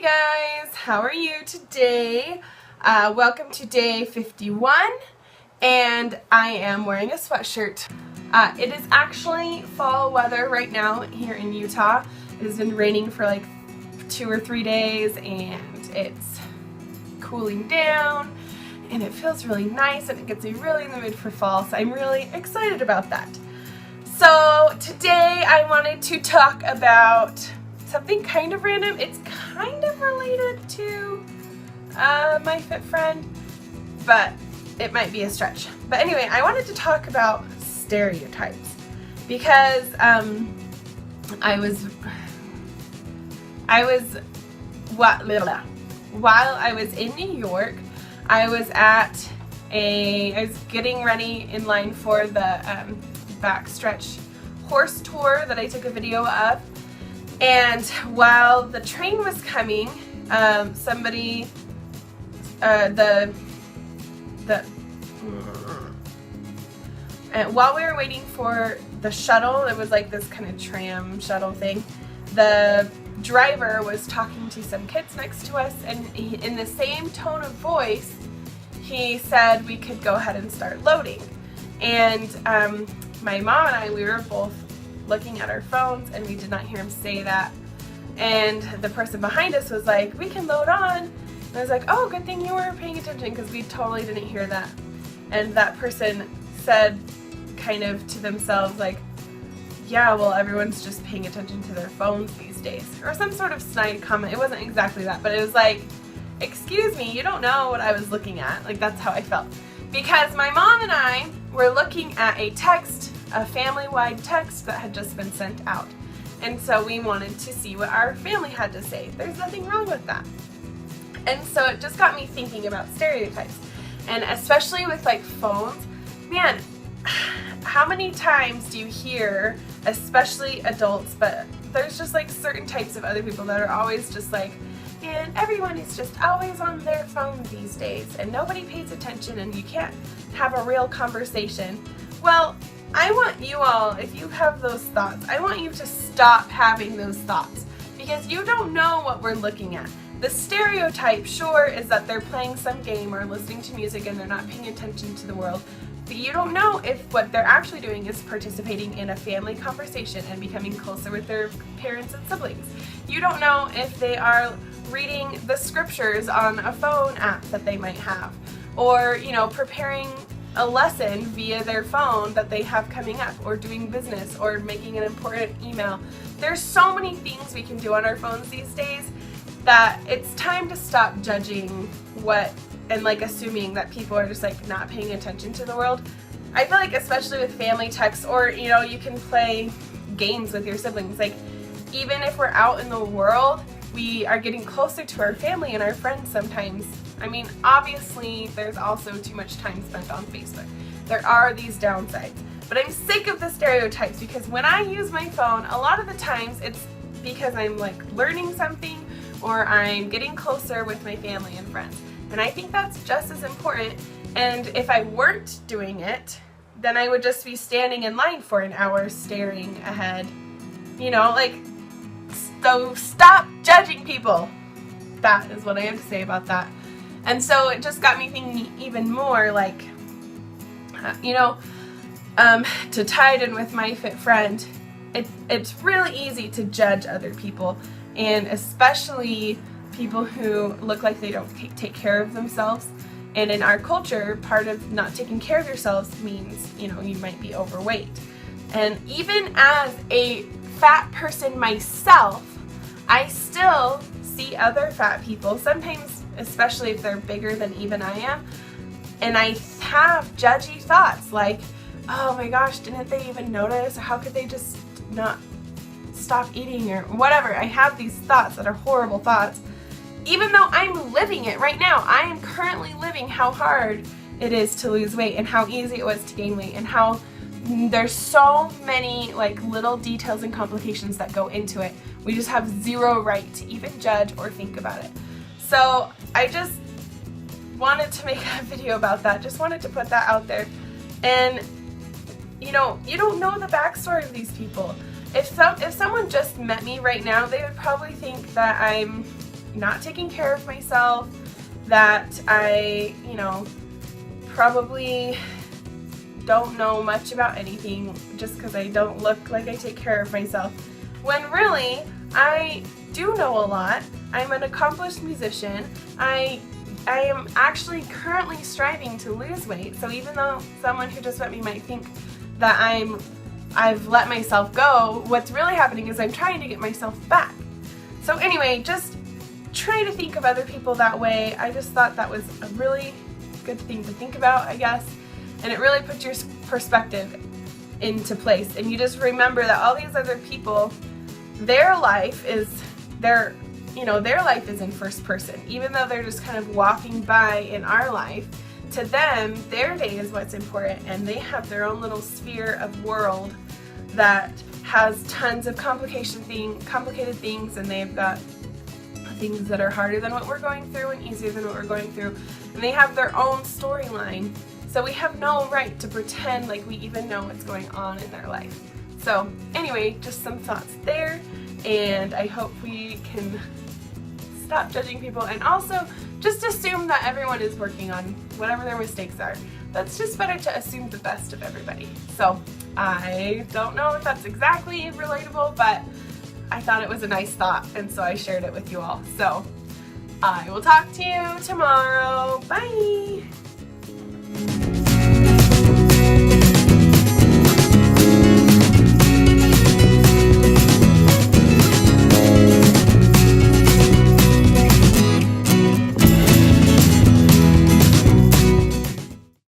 Hey guys, how are you today? Welcome to day 51, and I am wearing a sweatshirt. It is actually fall weather right now here in Utah. It has been raining for like 2 or 3 days, and it's cooling down, and it feels really nice, and it gets me really in the mood for fall, so I'm really excited about that. So today I wanted to talk about something kind of random. It's kind of related to my fit friend, but it might be a stretch. But anyway, I wanted to talk about stereotypes because while I was in New York, I was getting ready in line for the backstretch horse tour that I took a video of. And while the train was coming, while we were waiting for the shuttle, it was like this kind of tram shuttle thing, the driver was talking to some kids next to us, and in the same tone of voice, he said we could go ahead and start loading. And my mom and I, we were both looking at our phones, and we did not hear him say that. And the person behind us was like, "We can load on." And I was like, "Oh, good thing you were paying attention," because we totally didn't hear that. And that person said kind of to themselves like, "Yeah, well, everyone's just paying attention to their phones these days," or some sort of snide comment. It wasn't exactly that, but it was like, "Excuse me, you don't know what I was looking at." Like, that's how I felt. Because my mom and I were looking at a text, a family-wide text that had just been sent out. And so we wanted to see what our family had to say. There's nothing wrong with that. And so it just got me thinking about stereotypes. And especially with like phones, man, how many times do you hear, especially adults, but there's just like certain types of other people that are always just like, "Man, everyone is just always on their phone these days, and nobody pays attention, and you can't have a real conversation." Well, I want you all, if you have those thoughts, I want you to stop having those thoughts, because you don't know what we're looking at. The stereotype, sure, is that they're playing some game or listening to music and they're not paying attention to the world, but you don't know if what they're actually doing is participating in a family conversation and becoming closer with their parents and siblings. You don't know if they are reading the scriptures on a phone app that they might have, or, you know, preparing a lesson via their phone that they have coming up, or doing business, or making an important email. There's so many things we can do on our phones these days that it's time to stop judging and like assuming that people are just like not paying attention to the world. I feel like especially with family texts, or, you know, you can play games with your siblings. Like, even if we're out in the world, we are getting closer to our family and our friends sometimes. I mean, obviously, there's also too much time spent on Facebook. There are these downsides. But I'm sick of the stereotypes, because when I use my phone, a lot of the times it's because I'm like learning something, or I'm getting closer with my family and friends. And I think that's just as important. And if I weren't doing it, then I would just be standing in line for an hour staring ahead. You know, like, so stop judging people. That is what I have to say about that. And so it just got me thinking even more, like, you know, to tie it in with my fit friend, it's really easy to judge other people, and especially people who look like they don't take care of themselves. And in our culture, part of not taking care of yourselves means, you know, you might be overweight. And even as a fat person myself, I still see other fat people, sometimes especially if they're bigger than even I am, and I have judgy thoughts like, "Oh my gosh, didn't they even notice? Or how could they just not stop eating?" or whatever. I have these thoughts that are horrible thoughts, even though I'm living it right now. I am currently living how hard it is to lose weight, and how easy it was to gain weight, and how there's so many like little details and complications that go into it. We just have zero right to even judge or think about it. So I just wanted to make a video about that. Just wanted to put that out there. And you know, you don't know the backstory of these people. If someone just met me right now, they would probably think that I'm not taking care of myself, that I, probably don't know much about anything just because I don't look like I take care of myself. When really, I do know a lot. I'm an accomplished musician. I am actually currently striving to lose weight. So even though someone who just met me might think that I've let myself go, what's really happening is I'm trying to get myself back. So anyway, just try to think of other people that way. I just thought that was a really good thing to think about, I guess. And it really puts your perspective into place. And you just remember that all these other people, their life is in first person. Even though they're just kind of walking by in our life, to them, their day is what's important, and they have their own little sphere of world that has tons of complicated things, and they've got things that are harder than what we're going through and easier than what we're going through, and they have their own storyline. So we have no right to pretend like we even know what's going on in their life. So anyway, just some thoughts there, and I hope we can stop judging people and also just assume that everyone is working on whatever their mistakes are. That's just better to assume the best of everybody. So I don't know if that's exactly relatable, but I thought it was a nice thought, and so I shared it with you all. So I will talk to you tomorrow. Bye!